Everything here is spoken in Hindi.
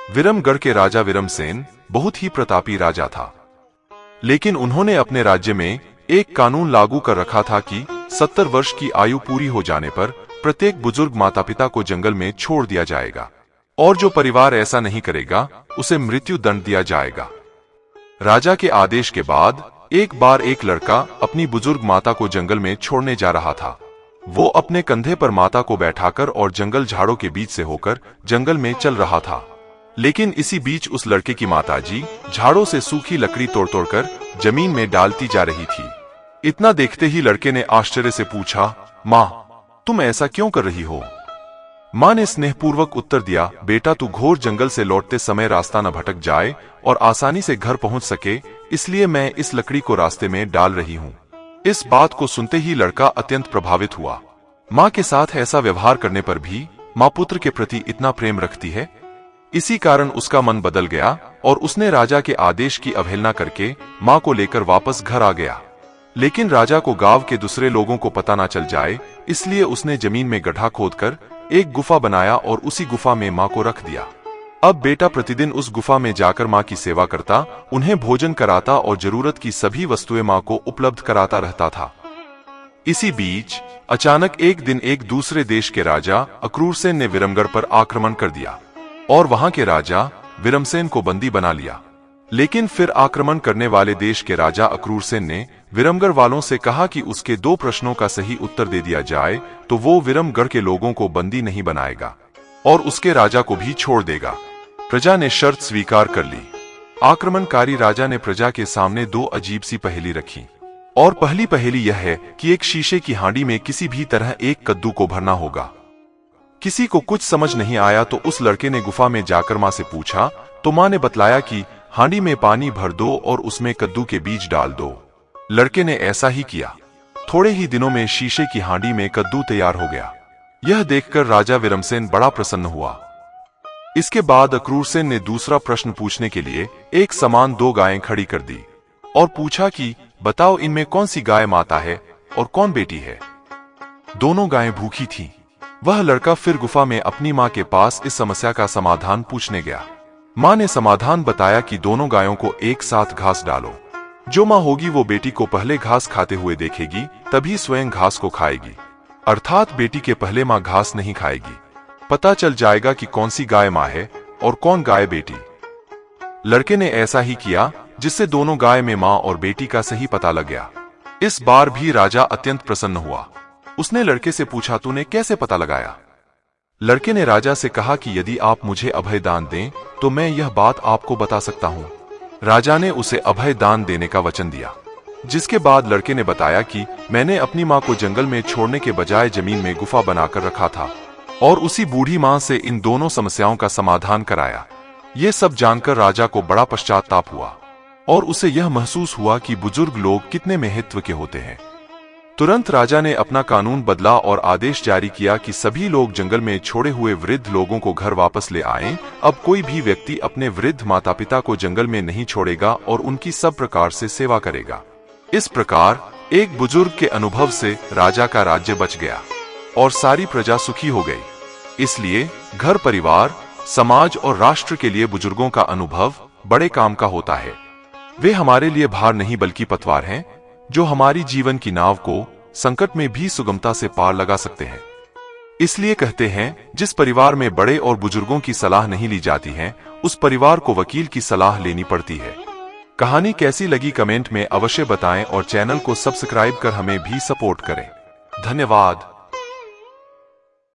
विरमगढ़ के राजा विरमसेन बहुत ही प्रतापी राजा था, लेकिन उन्होंने अपने राज्य में एक कानून लागू कर रखा था कि 70 वर्ष की आयु पूरी हो जाने पर प्रत्येक बुजुर्ग माता पिता को जंगल में छोड़ दिया जाएगा, और जो परिवार ऐसा नहीं करेगा उसे मृत्यु दंड दिया जाएगा। राजा के आदेश के बाद एक बार एक लड़का अपनी बुजुर्ग माता को जंगल में छोड़ने जा रहा था। वो अपने कंधे पर माता को बैठाकर और जंगल झाड़ों के बीच से होकर जंगल में चल रहा था, लेकिन इसी बीच उस लड़के की माताजी झाड़ों से सूखी लकड़ी तोड़ तोड़कर जमीन में डालती जा रही थी। इतना देखते ही लड़के ने आश्चर्य से पूछा, माँ, तुम ऐसा क्यों कर रही हो? माँ ने स्नेहपूर्वक उत्तर दिया, बेटा, तू घोर जंगल से लौटते समय रास्ता न भटक जाए और आसानी से घर पहुंच सके, इसलिए मैं इस लकड़ी को रास्ते में डाल रही हूँ। इस बात को सुनते ही लड़का अत्यंत प्रभावित हुआ। माँ के साथ ऐसा व्यवहार करने पर भी माँ पुत्र के प्रति इतना प्रेम रखती है। इसी कारण उसका मन बदल गया और उसने राजा के आदेश की अवहेलना करके माँ को लेकर वापस घर आ गया। लेकिन राजा को गांव के दूसरे लोगों को पता ना चल जाए, इसलिए उसने जमीन में गड्ढा खोदकर एक गुफा बनाया और उसी गुफा में माँ को रख दिया। अब बेटा प्रतिदिन उस गुफा में जाकर माँ की सेवा करता, उन्हें भोजन कराता और जरूरत की सभी वस्तुएं माँ को उपलब्ध कराता रहता था। इसी बीच अचानक एक दिन एक दूसरे देश के राजा अक्रूरसेन ने विरमगढ़ पर आक्रमण कर दिया और वहां के राजा विरमसेन को बंदी बना लिया। लेकिन फिर आक्रमण करने वाले देश के राजा अक्रूरसेन ने विरमगढ़ वालों से कहा कि उसके 2 प्रश्नों का सही उत्तर दे दिया जाए तो वो विरमगढ़ के लोगों को बंदी नहीं बनाएगा और उसके राजा को भी छोड़ देगा। प्रजा ने शर्त स्वीकार कर ली। आक्रमणकारी राजा ने प्रजा के सामने 2 अजीब सी पहेली रखी, और पहली पहेली यह है कि एक शीशे की हांडी में किसी भी तरह एक कद्दू को भरना होगा। किसी को कुछ समझ नहीं आया तो उस लड़के ने गुफा में जाकर माँ से पूछा, तो माँ ने बतलाया कि हांडी में पानी भर दो और उसमें कद्दू के बीज डाल दो। लड़के ने ऐसा ही किया। थोड़े ही दिनों में शीशे की हांडी में कद्दू तैयार हो गया। यह देखकर राजा विरमसेन बड़ा प्रसन्न हुआ। इसके बाद अक्रूरसेन ने दूसरा प्रश्न पूछने के लिए एक समान 2 गायें खड़ी कर दी और पूछा कि बताओ, इनमें कौन सी गाय माता है और कौन बेटी है? दोनों गायें भूखी थीं। वह लड़का फिर गुफा में अपनी माँ के पास इस समस्या का समाधान पूछने गया। माँ ने समाधान बताया कि दोनों गायों को एक साथ घास डालो। जो माँ होगी वो बेटी को पहले घास खाते हुए देखेगी, तभी स्वयं घास को खाएगी। अर्थात बेटी के पहले माँ घास नहीं खाएगी। पता चल जाएगा कि कौन सी गाय माँ है और कौन गाय बेटी। लड़के ने ऐसा ही किया, जिससे दोनों गाय में माँ और बेटी का सही पता लग गया। इस बार भी राजा अत्यंत प्रसन्न हुआ। उसने लड़के से पूछा, तूने कैसे पता लगाया? लड़के ने राजा से कहा कि यदि आप मुझे अभय दान दें तो मैं यह बात आपको बता सकता हूं। राजा ने उसे अभय दान देने का वचन दिया, जिसके बाद लड़के ने बताया कि मैंने अपनी माँ को जंगल में छोड़ने के बजाय जमीन में गुफा बनाकर रखा था और उसी बूढ़ी माँ से इन दोनों समस्याओं का समाधान कराया। ये सब जानकर राजा को बड़ा पश्चाताप हुआ और उसे यह महसूस हुआ कि बुजुर्ग लोग कितने महत्व के होते हैं। तुरंत राजा ने अपना कानून बदला और आदेश जारी किया कि सभी लोग जंगल में छोड़े हुए वृद्ध लोगों को घर वापस ले आएं। अब कोई भी व्यक्ति अपने वृद्ध माता पिता को जंगल में नहीं छोड़ेगा और उनकी सब प्रकार से सेवा करेगा। इस प्रकार एक बुजुर्ग के अनुभव से राजा का राज्य बच गया और सारी प्रजा सुखी हो गई। इसलिए घर, परिवार, समाज और राष्ट्र के लिए बुजुर्गों का अनुभव बड़े काम का होता है। वे हमारे लिए भार नहीं बल्कि पतवार हैं, जो हमारी जीवन की नाव को संकट में भी सुगमता से पार लगा सकते हैं। इसलिए कहते हैं, जिस परिवार में बड़े और बुजुर्गों की सलाह नहीं ली जाती है, उस परिवार को वकील की सलाह लेनी पड़ती है। कहानी कैसी लगी कमेंट में अवश्य बताएं और चैनल को सब्सक्राइब कर हमें भी सपोर्ट करें। धन्यवाद।